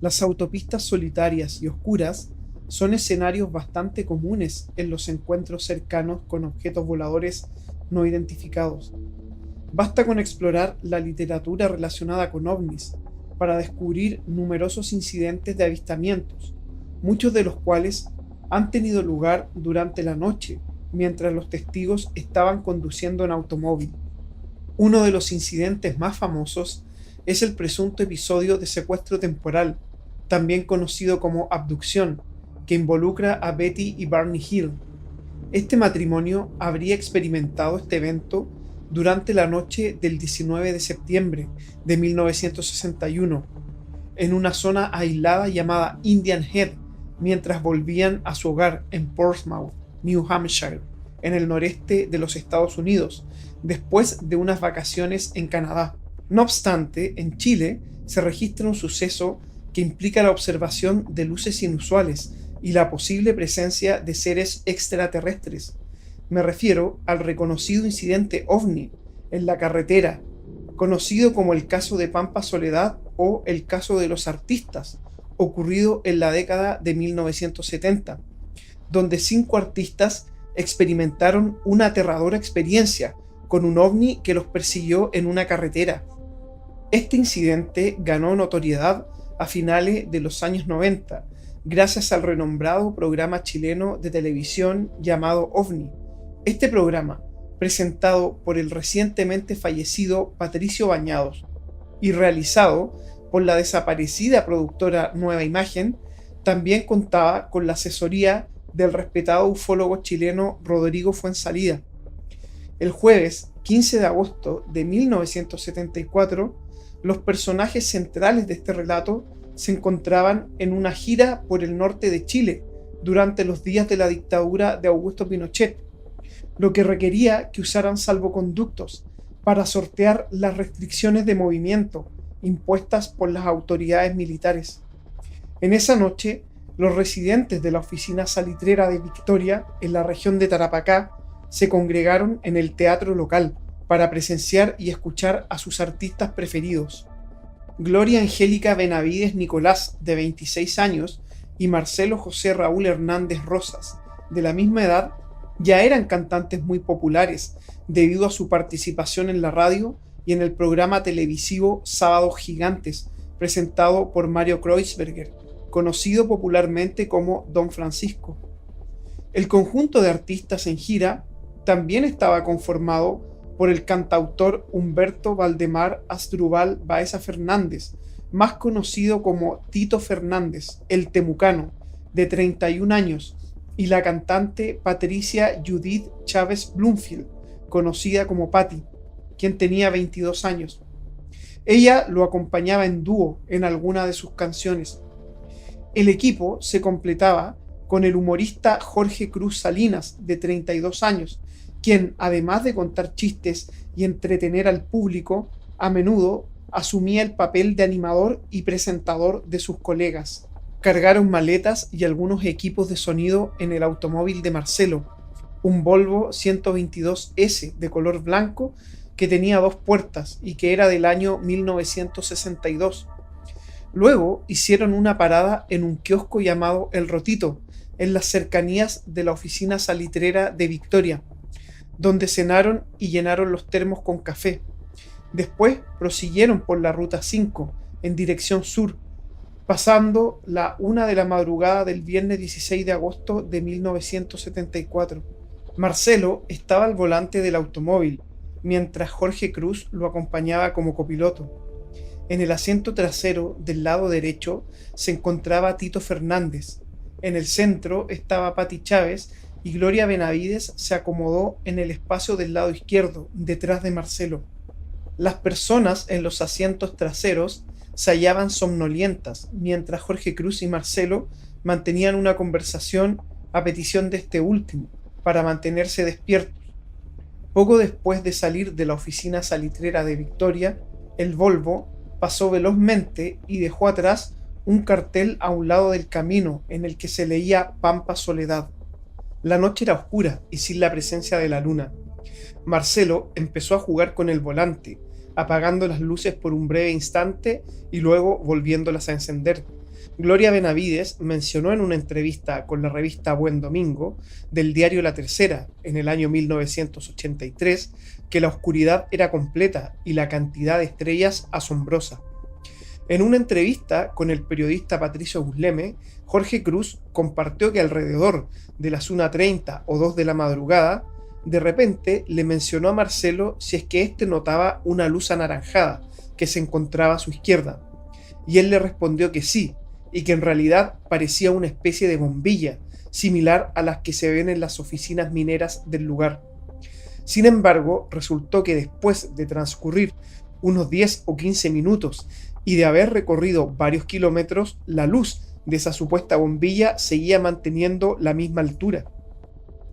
Las autopistas solitarias y oscuras son escenarios bastante comunes en los encuentros cercanos con objetos voladores no identificados. Basta con explorar la literatura relacionada con ovnis para descubrir numerosos incidentes de avistamientos, muchos de los cuales han tenido lugar durante la noche mientras los testigos estaban conduciendo en automóvil. Uno de los incidentes más famosos es el presunto episodio de secuestro temporal, también conocido como abducción, que involucra a Betty y Barney Hill. Este matrimonio habría experimentado este evento durante la noche del 19 de septiembre de 1961, en una zona aislada llamada Indian Head, mientras volvían a su hogar en Portsmouth, New Hampshire, en el noreste de los Estados Unidos, después de unas vacaciones en Canadá. No obstante, en Chile se registra un suceso que implica la observación de luces inusuales y la posible presencia de seres extraterrestres. Me refiero al reconocido incidente OVNI en la carretera, conocido como el caso de Pampa Soledad o el caso de los artistas, ocurrido en la década de 1970, donde 5 artistas experimentaron una aterradora experiencia con un ovni que los persiguió en una carretera. Este incidente ganó notoriedad a finales de los años 90, gracias al renombrado programa chileno de televisión llamado OVNI. Este programa, presentado por el recientemente fallecido Patricio Bañados y realizado por la desaparecida productora Nueva Imagen, también contaba con la asesoría del respetado ufólogo chileno Rodrigo Fuenzalida. El jueves 15 de agosto de 1974, los personajes centrales de este relato se encontraban en una gira por el norte de Chile durante los días de la dictadura de Augusto Pinochet, lo que requería que usaran salvoconductos para sortear las restricciones de movimiento impuestas por las autoridades militares. En esa noche, los residentes de la oficina salitrera de Victoria, en la región de Tarapacá, se congregaron en el teatro local para presenciar y escuchar a sus artistas preferidos. Gloria Angélica Benavides Nicolás, de 26 años, y Marcelo José Raúl Hernández Rosas, de la misma edad, ya eran cantantes muy populares debido a su participación en la radio y en el programa televisivo Sábados Gigantes, presentado por Mario Kreuzberger, conocido popularmente como Don Francisco. El conjunto de artistas en gira también estaba conformado por el cantautor Humberto Valdemar Asdrúbal Baeza Fernández, más conocido como Tito Fernández, el Temucano, de 31 años, y la cantante Patricia Judith Chávez Bloomfield, conocida como Patti, quien tenía 22 años. Ella lo acompañaba en dúo en alguna de sus canciones. El equipo se completaba con el humorista Jorge Cruz Salinas, de 32 años, quien, además de contar chistes y entretener al público, a menudo asumía el papel de animador y presentador de sus colegas. Cargaron maletas y algunos equipos de sonido en el automóvil de Marcelo, un Volvo 122S de color blanco que tenía 2 puertas y que era del año 1962. Luego hicieron una parada en un kiosco llamado El Rotito, en las cercanías de la oficina salitrera de Victoria, donde cenaron y llenaron los termos con café. Después prosiguieron por la ruta 5 en dirección sur, pasando la 1 de la madrugada del viernes 16 de agosto de 1974. Marcelo estaba al volante del automóvil, mientras Jorge Cruz lo acompañaba como copiloto. En el asiento trasero del lado derecho se encontraba Tito Fernández. En el centro estaba Patti Chávez y Gloria Benavides se acomodó en el espacio del lado izquierdo, detrás de Marcelo. Las personas en los asientos traseros se hallaban somnolientas, mientras Jorge Cruz y Marcelo mantenían una conversación a petición de este último, para mantenerse despiertos. Poco después de salir de la oficina salitrera de Victoria, el Volvo pasó velozmente y dejó atrás un cartel a un lado del camino en el que se leía Pampa Soledad. La noche era oscura y sin la presencia de la luna. Marcelo empezó a jugar con el volante, apagando las luces por un breve instante y luego volviéndolas a encender, Gloria Benavides mencionó en una entrevista con la revista Buen Domingo del diario La Tercera en el año 1983 que la oscuridad era completa y la cantidad de estrellas asombrosa. En una entrevista con el periodista Patricio Gusleme, Jorge Cruz compartió que alrededor de las 1:30 o 2 de la madrugada, de repente le mencionó a Marcelo si es que éste notaba una luz anaranjada que se encontraba a su izquierda, y él le respondió que sí, y que en realidad parecía una especie de bombilla, similar a las que se ven en las oficinas mineras del lugar. Sin embargo, resultó que después de transcurrir unos 10 o 15 minutos y de haber recorrido varios kilómetros, la luz de esa supuesta bombilla seguía manteniendo la misma altura.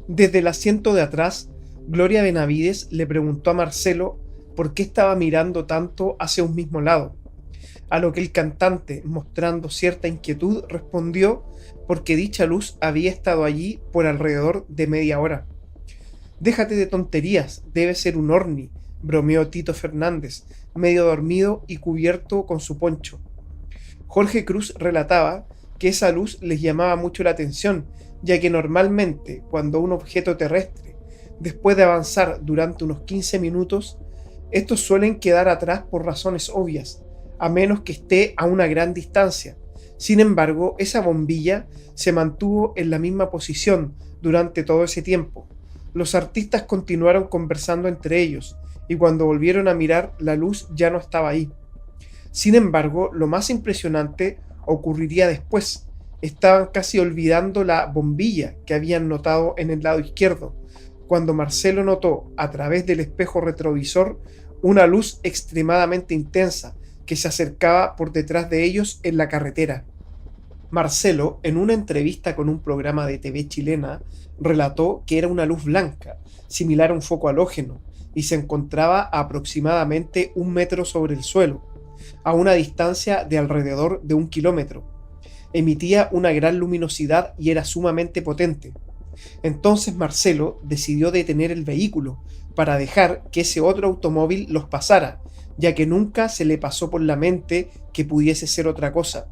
Desde el asiento de atrás, Gloria Benavides le preguntó a Marcelo por qué estaba mirando tanto hacia un mismo lado, a lo que el cantante, mostrando cierta inquietud, respondió porque dicha luz había estado allí por alrededor de media hora. «Déjate de tonterías, debe ser un ovni», bromeó Tito Fernández, medio dormido y cubierto con su poncho. Jorge Cruz relataba que esa luz les llamaba mucho la atención, ya que normalmente cuando un objeto terrestre, después de avanzar durante unos 15 minutos, estos suelen quedar atrás por razones obvias, a menos que esté a una gran distancia. Sin embargo, esa bombilla se mantuvo en la misma posición durante todo ese tiempo. Los artistas continuaron conversando entre ellos, y cuando volvieron a mirar, la luz ya no estaba ahí. Sin embargo, lo más impresionante ocurriría después. Estaban casi olvidando la bombilla que habían notado en el lado izquierdo, cuando Marcelo notó a través del espejo retrovisor una luz extremadamente intensa que se acercaba por detrás de ellos en la carretera. Marcelo, en una entrevista con un programa de TV chilena, relató que era una luz blanca, similar a un foco halógeno, y se encontraba a aproximadamente 1 metro sobre el suelo, a una distancia de alrededor de 1 kilómetro. Emitía una gran luminosidad y era sumamente potente. Entonces Marcelo decidió detener el vehículo para dejar que ese otro automóvil los pasara, ya que nunca se le pasó por la mente que pudiese ser otra cosa.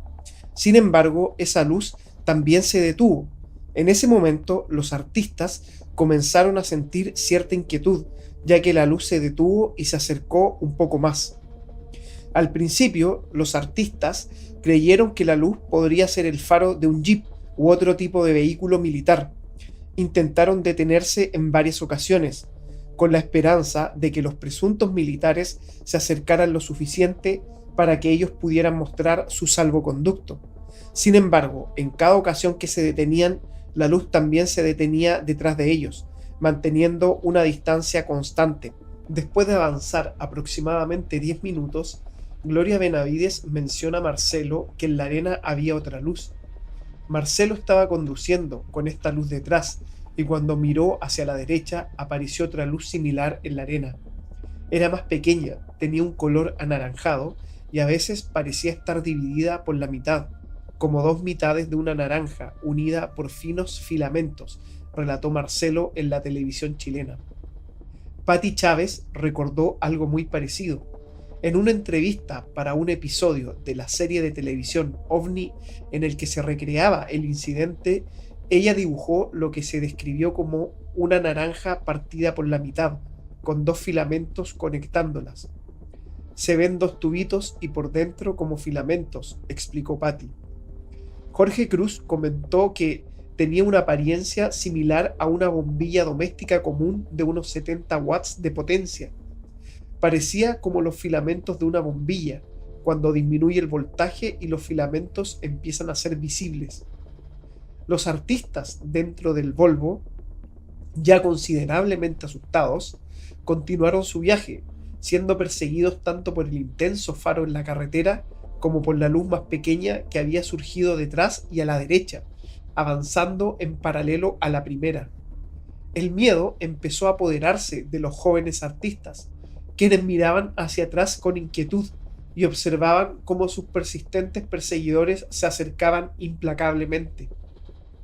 Sin embargo, esa luz también se detuvo. En ese momento, los artistas comenzaron a sentir cierta inquietud, ya que la luz se detuvo y se acercó un poco más. Al principio, los artistas creyeron que la luz podría ser el faro de un jeep u otro tipo de vehículo militar. Intentaron detenerse en varias ocasiones, con la esperanza de que los presuntos militares se acercaran lo suficiente para que ellos pudieran mostrar su salvoconducto. Sin embargo, en cada ocasión que se detenían, la luz también se detenía detrás de ellos, manteniendo una distancia constante. Después de avanzar aproximadamente 10 minutos, Gloria Benavides menciona a Marcelo que en la arena había otra luz. Marcelo estaba conduciendo con esta luz detrás, y cuando miró hacia la derecha apareció otra luz similar en la arena. Era más pequeña, tenía un color anaranjado y a veces parecía estar dividida por la mitad, como 2 mitades de una naranja unida por finos filamentos, relató Marcelo en la televisión chilena. Patti Chávez recordó algo muy parecido. En una entrevista para un episodio de la serie de televisión OVNI en el que se recreaba el incidente, ella dibujó lo que se describió como una naranja partida por la mitad, con 2 filamentos conectándolas. Se ven 2 tubitos y por dentro como filamentos, explicó Patti. Jorge Cruz comentó que tenía una apariencia similar a una bombilla doméstica común de unos 70 watts de potencia. Parecía como los filamentos de una bombilla, cuando disminuye el voltaje y los filamentos empiezan a ser visibles. Los artistas dentro del Volvo, ya considerablemente asustados, continuaron su viaje, siendo perseguidos tanto por el intenso faro en la carretera como por la luz más pequeña que había surgido detrás y a la derecha, avanzando en paralelo a la primera. El miedo empezó a apoderarse de los jóvenes artistas, quienes miraban hacia atrás con inquietud y observaban cómo sus persistentes perseguidores se acercaban implacablemente.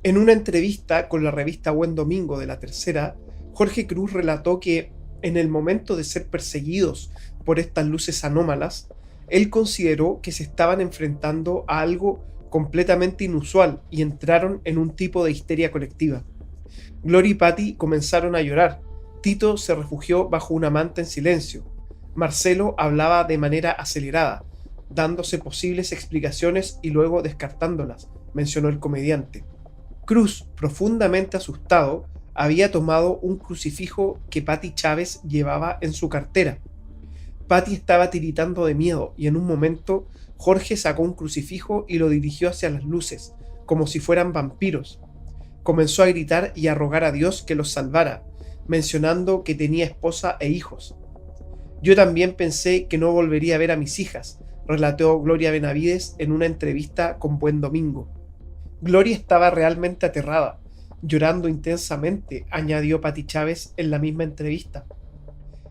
En una entrevista con la revista Buen Domingo de La Tercera, Jorge Cruz relató que, en el momento de ser perseguidos por estas luces anómalas, él consideró que se estaban enfrentando a algo completamente inusual, y entraron en un tipo de histeria colectiva. Glory y Patty comenzaron a llorar. Tito se refugió bajo una manta en silencio. Marcelo hablaba de manera acelerada, dándose posibles explicaciones y luego descartándolas, mencionó el comediante. Cruz, profundamente asustado, había tomado un crucifijo que Patty Chávez llevaba en su cartera. Patty estaba tiritando de miedo y en un momento Jorge sacó un crucifijo y lo dirigió hacia las luces, como si fueran vampiros. Comenzó a gritar y a rogar a Dios que los salvara, mencionando que tenía esposa e hijos. Yo también pensé que no volvería a ver a mis hijas, relató Gloria Benavides en una entrevista con Buen Domingo. Gloria estaba realmente aterrada, llorando intensamente, añadió Patty Chávez en la misma entrevista.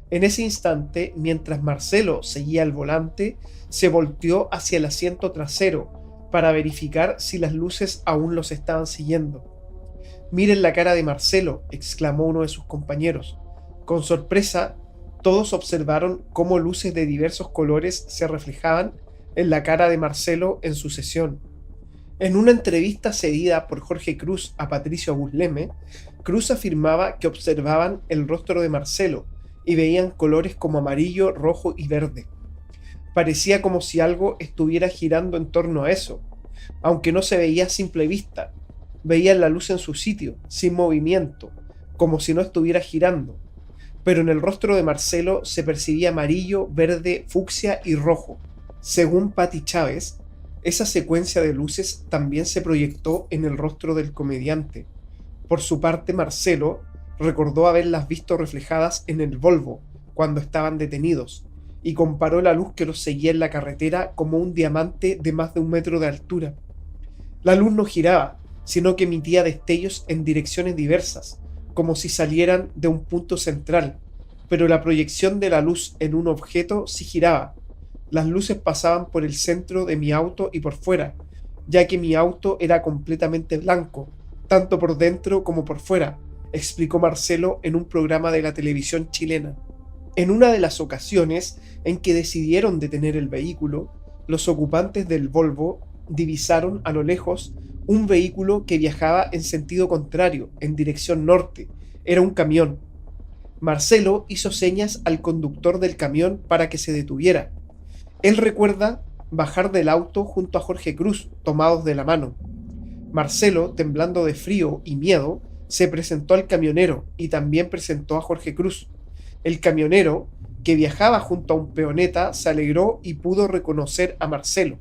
En ese instante, mientras Marcelo seguía al volante, se volteó hacia el asiento trasero para verificar si las luces aún los estaban siguiendo. «Miren la cara de Marcelo», exclamó uno de sus compañeros. Con sorpresa, todos observaron cómo luces de diversos colores se reflejaban en la cara de Marcelo en sucesión. En una entrevista cedida por Jorge Cruz a Patricio Abusleme, Cruz afirmaba que observaban el rostro de Marcelo y veían colores como amarillo, rojo y verde. Parecía como si algo estuviera girando en torno a eso, aunque no se veía a simple vista. Veían la luz en su sitio, sin movimiento, como si no estuviera girando. Pero en el rostro de Marcelo se percibía amarillo, verde, fucsia y rojo. Según Patty Chávez, esa secuencia de luces también se proyectó en el rostro del comediante. Por su parte, Marcelo recordó haberlas visto reflejadas en el Volvo cuando estaban detenidos, y comparó la luz que los seguía en la carretera como un diamante de más de 1 metro de altura. La luz no giraba, sino que emitía destellos en direcciones diversas, como si salieran de un punto central, pero la proyección de la luz en un objeto sí giraba. Las luces pasaban por el centro de mi auto y por fuera, ya que mi auto era completamente blanco, tanto por dentro como por fuera, explicó Marcelo en un programa de la televisión chilena. En una de las ocasiones en que decidieron detener el vehículo, los ocupantes del Volvo divisaron a lo lejos un vehículo que viajaba en sentido contrario, en dirección norte. Era un camión. Marcelo hizo señas al conductor del camión para que se detuviera. Él recuerda bajar del auto junto a Jorge Cruz, tomados de la mano. Marcelo, temblando de frío y miedo, se presentó al camionero y también presentó a Jorge Cruz. El camionero, que viajaba junto a un peoneta, se alegró y pudo reconocer a Marcelo.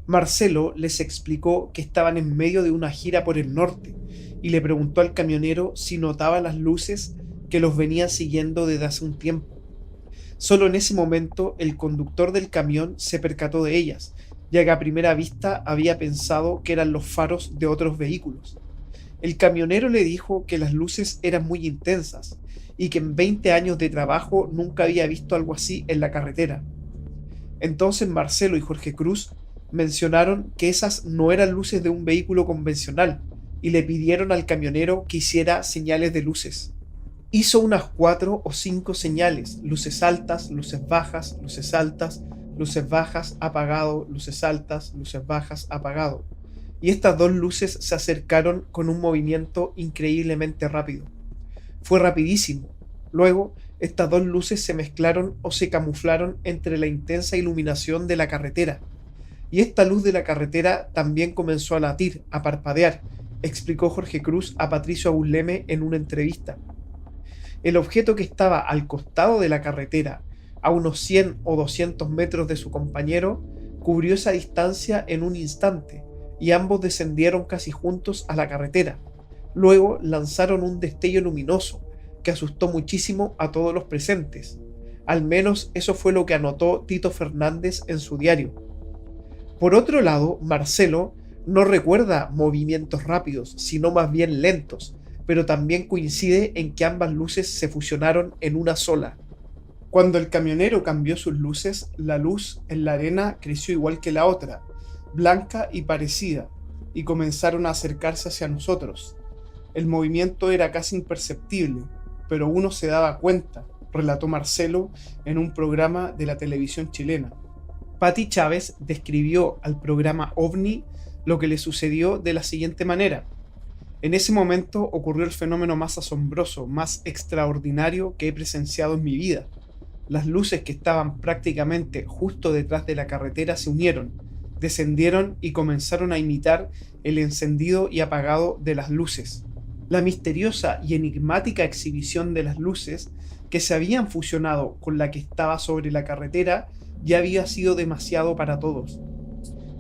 Marcelo les explicó que estaban en medio de una gira por el norte y le preguntó al camionero si notaba las luces que los venían siguiendo desde hace un tiempo. Solo en ese momento el conductor del camión se percató de ellas, ya que a primera vista había pensado que eran los faros de otros vehículos. El camionero le dijo que las luces eran muy intensas y que en 20 años de trabajo nunca había visto algo así en la carretera. Entonces Marcelo y Jorge Cruz mencionaron que esas no eran luces de un vehículo convencional y le pidieron al camionero que hiciera señales de luces. Hizo unas 4 o 5 señales: luces altas, luces bajas, luces altas, luces bajas, apagado, luces altas, luces bajas, apagado. Y estas 2 luces se acercaron con un movimiento increíblemente rápido. Fue rapidísimo. Luego, estas 2 luces se mezclaron o se camuflaron entre la intensa iluminación de la carretera. Y esta luz de la carretera también comenzó a latir, a parpadear, explicó Jorge Cruz a Patricio Abusleme en una entrevista. El objeto que estaba al costado de la carretera, a unos 100 o 200 metros de su compañero, cubrió esa distancia en un instante, y ambos descendieron casi juntos a la carretera. Luego lanzaron un destello luminoso que asustó muchísimo a todos los presentes. Al menos eso fue lo que anotó Tito Fernández en su diario. Por otro lado, Marcelo no recuerda movimientos rápidos, sino más bien lentos, pero también coincide en que ambas luces se fusionaron en una sola. Cuando el camionero cambió sus luces, la luz en la arena creció igual que la otra, blanca y parecida, y comenzaron a acercarse hacia nosotros. El movimiento era casi imperceptible, pero uno se daba cuenta, relató Marcelo en un programa de la televisión chilena. Patty Chávez describió al programa OVNI lo que le sucedió de la siguiente manera. En ese momento ocurrió el fenómeno más asombroso, más extraordinario que he presenciado en mi vida. Las luces que estaban prácticamente justo detrás de la carretera se unieron, descendieron y comenzaron a imitar el encendido y apagado de las luces. La misteriosa y enigmática exhibición de las luces que se habían fusionado con la que estaba sobre la carretera ya había sido demasiado para todos.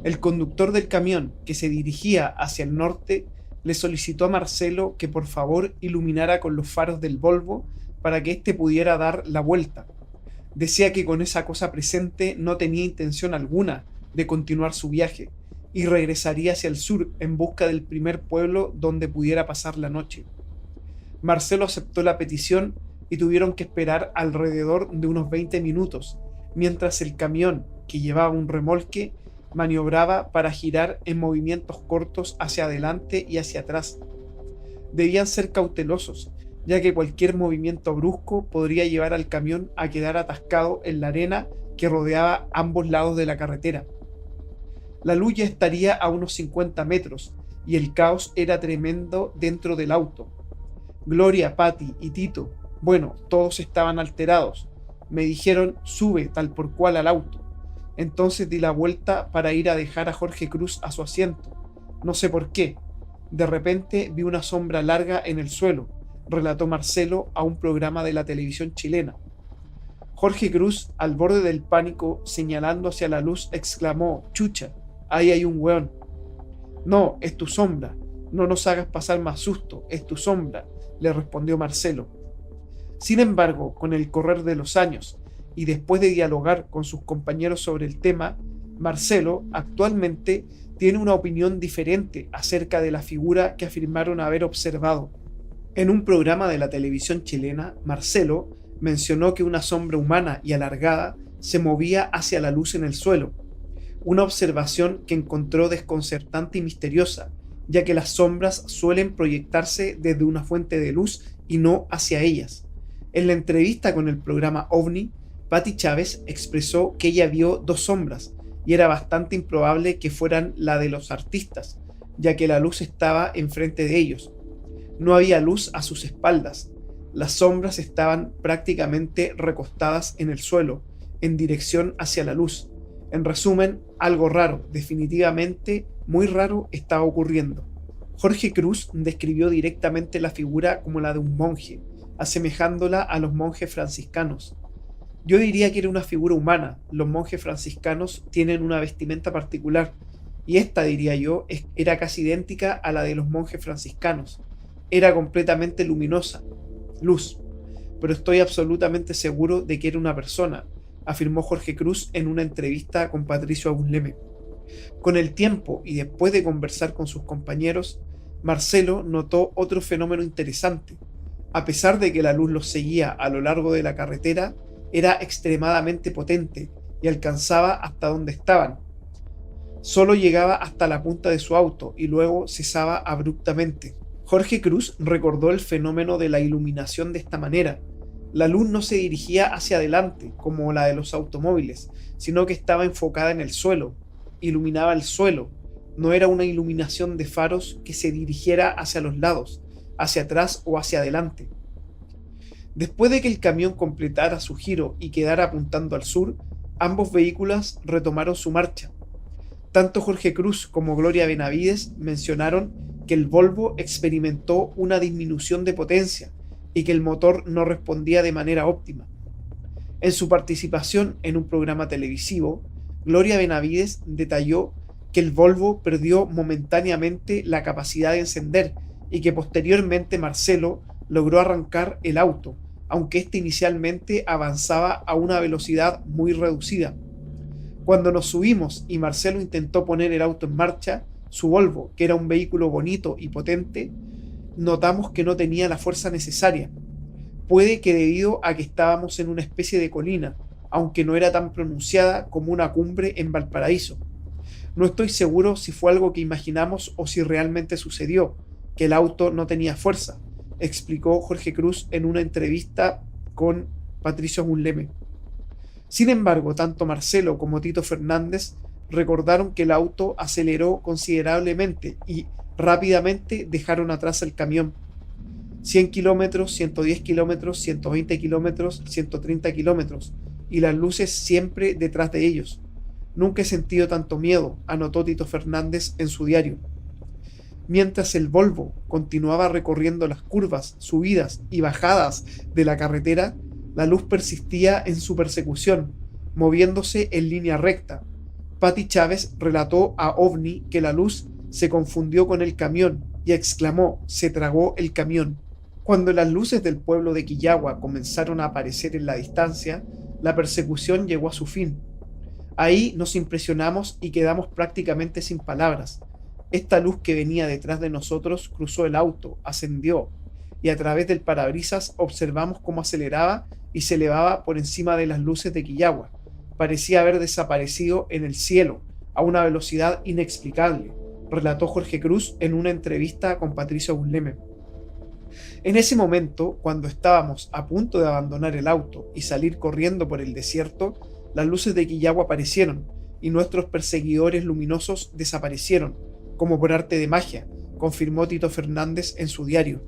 El conductor del camión, que se dirigía hacia el norte, le solicitó a Marcelo que por favor iluminara con los faros del Volvo para que éste pudiera dar la vuelta. Decía que con esa cosa presente no tenía intención alguna de continuar su viaje y regresaría hacia el sur en busca del primer pueblo donde pudiera pasar la noche. Marcelo aceptó la petición y tuvieron que esperar alrededor de unos 20 minutos, mientras el camión, que llevaba un remolque, maniobraba para girar en movimientos cortos hacia adelante y hacia atrás. Debían ser cautelosos, ya que cualquier movimiento brusco podría llevar al camión a quedar atascado en la arena que rodeaba ambos lados de la carretera. La luz ya estaría a unos 50 metros y el caos era tremendo dentro del auto. Gloria, Patty y Tito, bueno, todos estaban alterados. Me dijeron, sube tal por cual al auto. Entonces di la vuelta para ir a dejar a Jorge Cruz a su asiento. No sé por qué. De repente vi una sombra larga en el suelo, relató Marcelo a un programa de la televisión chilena. Jorge Cruz, al borde del pánico, señalando hacia la luz, exclamó, «Chucha, ahí hay un weón». «No, es tu sombra. No nos hagas pasar más susto, es tu sombra», le respondió Marcelo. Sin embargo, con el correr de los años y después de dialogar con sus compañeros sobre el tema, Marcelo actualmente tiene una opinión diferente acerca de la figura que afirmaron haber observado. En un programa de la televisión chilena, Marcelo mencionó que una sombra humana y alargada se movía hacia la luz en el suelo, una observación que encontró desconcertante y misteriosa, ya que las sombras suelen proyectarse desde una fuente de luz y no hacia ellas. En la entrevista con el programa OVNI, Patty Chávez expresó que ella vio dos sombras y era bastante improbable que fueran la de los artistas, ya que la luz estaba enfrente de ellos. No había luz a sus espaldas. Las sombras estaban prácticamente recostadas en el suelo, en dirección hacia la luz. En resumen, algo raro, definitivamente muy raro, estaba ocurriendo. Jorge Cruz describió directamente la figura como la de un monje, asemejándola a los monjes franciscanos. Yo diría que era una figura humana. Los monjes franciscanos tienen una vestimenta particular, y esta, diría yo, era casi idéntica a la de los monjes franciscanos. Era completamente luminosa, luz, pero estoy absolutamente seguro de que era una persona, afirmó Jorge Cruz en una entrevista con Patricio Abusleme. Con el tiempo y después de conversar con sus compañeros, Marcelo notó otro fenómeno interesante. A pesar de que la luz los seguía a lo largo de la carretera, era extremadamente potente y alcanzaba hasta donde estaban. Solo llegaba hasta la punta de su auto y luego cesaba abruptamente. Jorge Cruz recordó el fenómeno de la iluminación de esta manera. La luz no se dirigía hacia adelante, como la de los automóviles, sino que estaba enfocada en el suelo, iluminaba el suelo. No era una iluminación de faros que se dirigiera hacia los lados, hacia atrás o hacia adelante. Después de que el camión completara su giro y quedara apuntando al sur, ambos vehículos retomaron su marcha. Tanto Jorge Cruz como Gloria Benavides mencionaron que el Volvo experimentó una disminución de potencia y que el motor no respondía de manera óptima. En su participación en un programa televisivo, Gloria Benavides detalló que el Volvo perdió momentáneamente la capacidad de encender y que posteriormente Marcelo logró arrancar el auto, aunque éste inicialmente avanzaba a una velocidad muy reducida. Cuando nos subimos y Marcelo intentó poner el auto en marcha, su Volvo, que era un vehículo bonito y potente, notamos que no tenía la fuerza necesaria. Puede que debido a que estábamos en una especie de colina, aunque no era tan pronunciada como una cumbre en Valparaíso. No estoy seguro si fue algo que imaginamos o si realmente sucedió, que el auto no tenía fuerza, explicó Jorge Cruz en una entrevista con Patricio Abusleme. Sin embargo, tanto Marcelo como Tito Fernández recordaron que el auto aceleró considerablemente y rápidamente dejaron atrás el camión. 100 kilómetros, 110 kilómetros, 120 kilómetros, 130 kilómetros, y las luces siempre detrás de ellos. Nunca he sentido tanto miedo, anotó Tito Fernández en su diario. Mientras el Volvo continuaba recorriendo las curvas, subidas y bajadas de la carretera, la luz persistía en su persecución, moviéndose en línea recta. Patti Chávez relató a OVNI que la luz se confundió con el camión y exclamó: «Se tragó el camión». Cuando las luces del pueblo de Quillagua comenzaron a aparecer en la distancia, la persecución llegó a su fin. Ahí nos impresionamos y quedamos prácticamente sin palabras. Esta luz que venía detrás de nosotros cruzó el auto, ascendió, y a través del parabrisas observamos cómo aceleraba y se elevaba por encima de las luces de Quillagua. Parecía haber desaparecido en el cielo, a una velocidad inexplicable, relató Jorge Cruz en una entrevista con Patricio Busleme. En ese momento, cuando estábamos a punto de abandonar el auto y salir corriendo por el desierto, las luces de Quillagua aparecieron y nuestros perseguidores luminosos desaparecieron, como por arte de magia, confirmó Tito Fernández en su diario.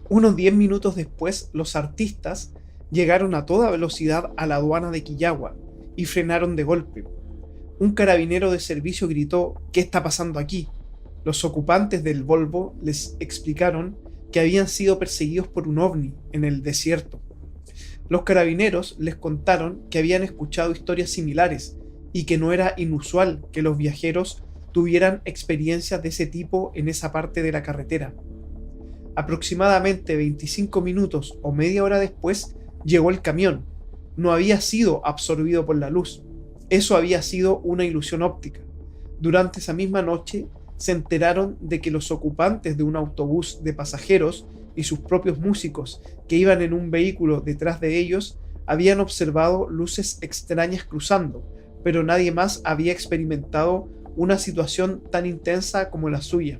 Unos 10 minutos después, los artistas llegaron a toda velocidad a la aduana de Quillagua y frenaron de golpe. Un carabinero de servicio gritó: «¿Qué está pasando aquí?». Los ocupantes del Volvo les explicaron que habían sido perseguidos por un ovni en el desierto. Los carabineros les contaron que habían escuchado historias similares y que no era inusual que los viajeros tuvieran experiencias de ese tipo en esa parte de la carretera. Aproximadamente 25 minutos o media hora después llegó el camión. No había sido absorbido por la luz. Eso había sido una ilusión óptica. Durante esa misma noche se enteraron de que los ocupantes de un autobús de pasajeros y sus propios músicos que iban en un vehículo detrás de ellos habían observado luces extrañas cruzando, pero nadie más había experimentado una situación tan intensa como la suya.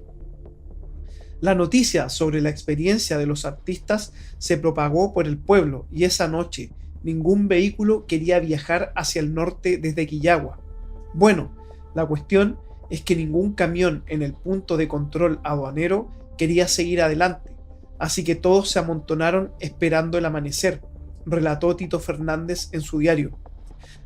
La noticia sobre la experiencia de los artistas se propagó por el pueblo y esa noche ningún vehículo quería viajar hacia el norte desde Quillagua. Bueno, la cuestión es que ningún camión en el punto de control aduanero quería seguir adelante, así que todos se amontonaron esperando el amanecer, relató Tito Fernández en su diario.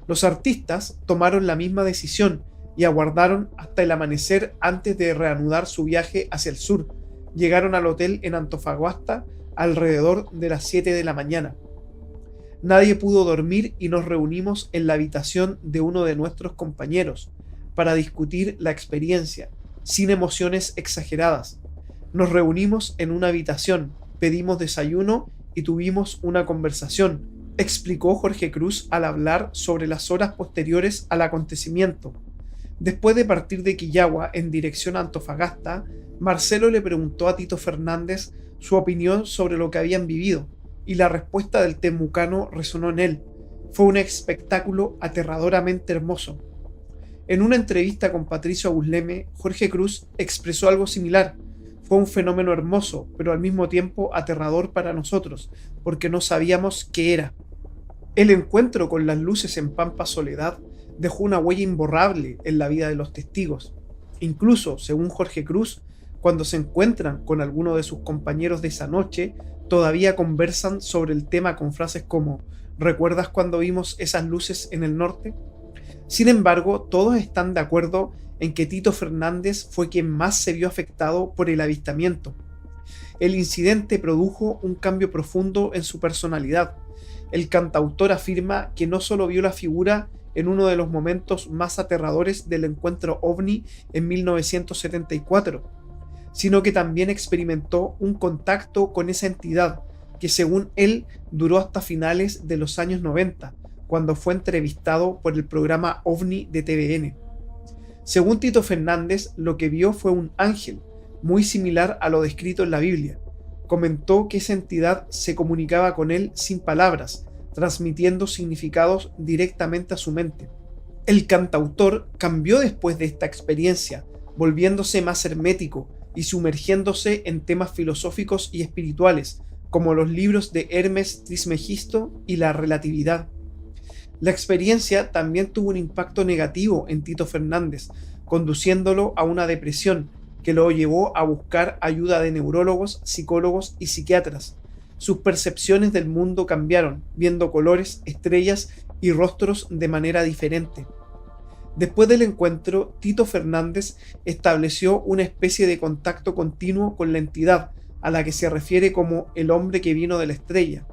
Los artistas tomaron la misma decisión y aguardaron hasta el amanecer antes de reanudar su viaje hacia el sur. Llegaron al hotel en Antofagasta alrededor de las 7 de la mañana. Nadie pudo dormir y nos reunimos en la habitación de uno de nuestros compañeros para discutir la experiencia, sin emociones exageradas. Nos reunimos en una habitación, pedimos desayuno y tuvimos una conversación, explicó Jorge Cruz al hablar sobre las horas posteriores al acontecimiento. Después de partir de Quillagua en dirección a Antofagasta, Marcelo le preguntó a Tito Fernández su opinión sobre lo que habían vivido, y la respuesta del temucano resonó en él. Fue un espectáculo aterradoramente hermoso. En una entrevista con Patricio Busleme, Jorge Cruz expresó algo similar. Fue un fenómeno hermoso, pero al mismo tiempo aterrador para nosotros, porque no sabíamos qué era. El encuentro con las luces en Pampa Soledad dejó una huella imborrable en la vida de los testigos. Incluso, según Jorge Cruz, cuando se encuentran con alguno de sus compañeros de esa noche, todavía conversan sobre el tema con frases como «¿Recuerdas cuando vimos esas luces en el norte?». Sin embargo, todos están de acuerdo en que Tito Fernández fue quien más se vio afectado por el avistamiento. El incidente produjo un cambio profundo en su personalidad. El cantautor afirma que no solo vio la figura en uno de los momentos más aterradores del encuentro OVNI en 1974, sino que también experimentó un contacto con esa entidad que, según él, duró hasta finales de los años 90, cuando fue entrevistado por el programa OVNI de TVN. Según Tito Fernández, lo que vio fue un ángel, muy similar a lo descrito en la Biblia. Comentó que esa entidad se comunicaba con él sin palabras, transmitiendo significados directamente a su mente. El cantautor cambió después de esta experiencia, volviéndose más hermético y sumergiéndose en temas filosóficos y espirituales, como los libros de Hermes Trismegisto y la relatividad. La experiencia también tuvo un impacto negativo en Tito Fernández, conduciéndolo a una depresión que lo llevó a buscar ayuda de neurólogos, psicólogos y psiquiatras. Sus percepciones del mundo cambiaron, viendo colores, estrellas y rostros de manera diferente. Después del encuentro, Tito Fernández estableció una especie de contacto continuo con la entidad, a la que se refiere como el hombre que vino de la estrella.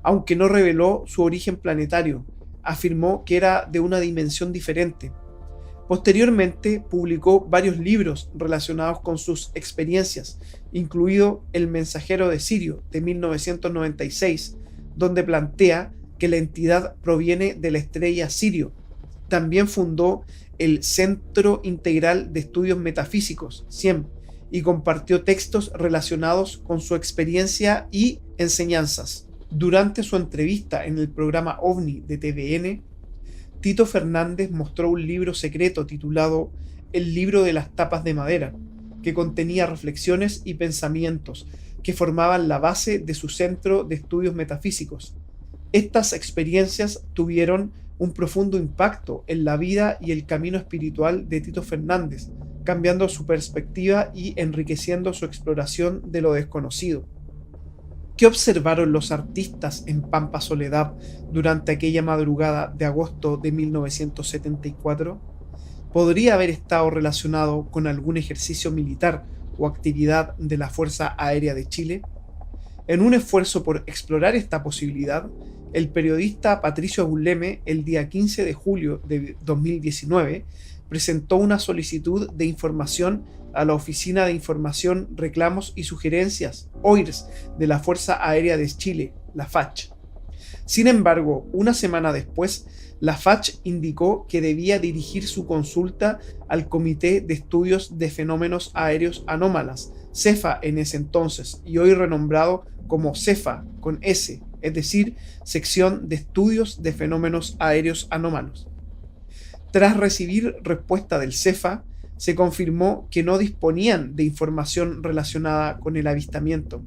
Aunque no reveló su origen planetario, afirmó que era de una dimensión diferente. Posteriormente publicó varios libros relacionados con sus experiencias, incluido El mensajero de Sirio de 1996, donde plantea que la entidad proviene de la estrella Sirio. También fundó el Centro Integral de Estudios Metafísicos, CIEM, y compartió textos relacionados con su experiencia y enseñanzas. Durante su entrevista en el programa OVNI de TVN, Tito Fernández mostró un libro secreto titulado El libro de las tapas de madera, que contenía reflexiones y pensamientos que formaban la base de su Centro de Estudios Metafísicos. Estas experiencias tuvieron un profundo impacto en la vida y el camino espiritual de Tito Fernández, cambiando su perspectiva y enriqueciendo su exploración de lo desconocido. ¿Qué observaron los artistas en Pampa Soledad durante aquella madrugada de agosto de 1974? ¿Podría haber estado relacionado con algún ejercicio militar o actividad de la Fuerza Aérea de Chile? En un esfuerzo por explorar esta posibilidad, el periodista Patricio Aguileme, el día 15 de julio de 2019, presentó una solicitud de información a la Oficina de Información, Reclamos y Sugerencias, OIRS, de la Fuerza Aérea de Chile, la FACH. Sin embargo, una semana después, la FACH indicó que debía dirigir su consulta al Comité de Estudios de Fenómenos Aéreos Anómalas, CEFA en ese entonces, y hoy renombrado como CEFA con S, es decir, Sección de Estudios de Fenómenos Aéreos Anómalos. Tras recibir respuesta del CEFA, se confirmó que no disponían de información relacionada con el avistamiento.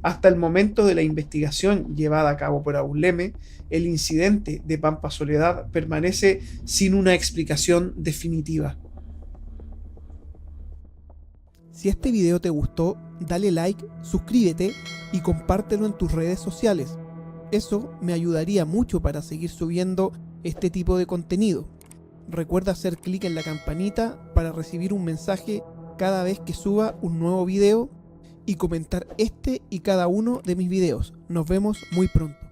Hasta el momento de la investigación llevada a cabo por Aguileme, el incidente de Pampa Soledad permanece sin una explicación definitiva. Si este video te gustó, dale like, suscríbete y compártelo en tus redes sociales. Eso me ayudaría mucho para seguir subiendo este tipo de contenido. Recuerda hacer clic en la campanita para recibir un mensaje cada vez que suba un nuevo video y comentar este y cada uno de mis videos. Nos vemos muy pronto.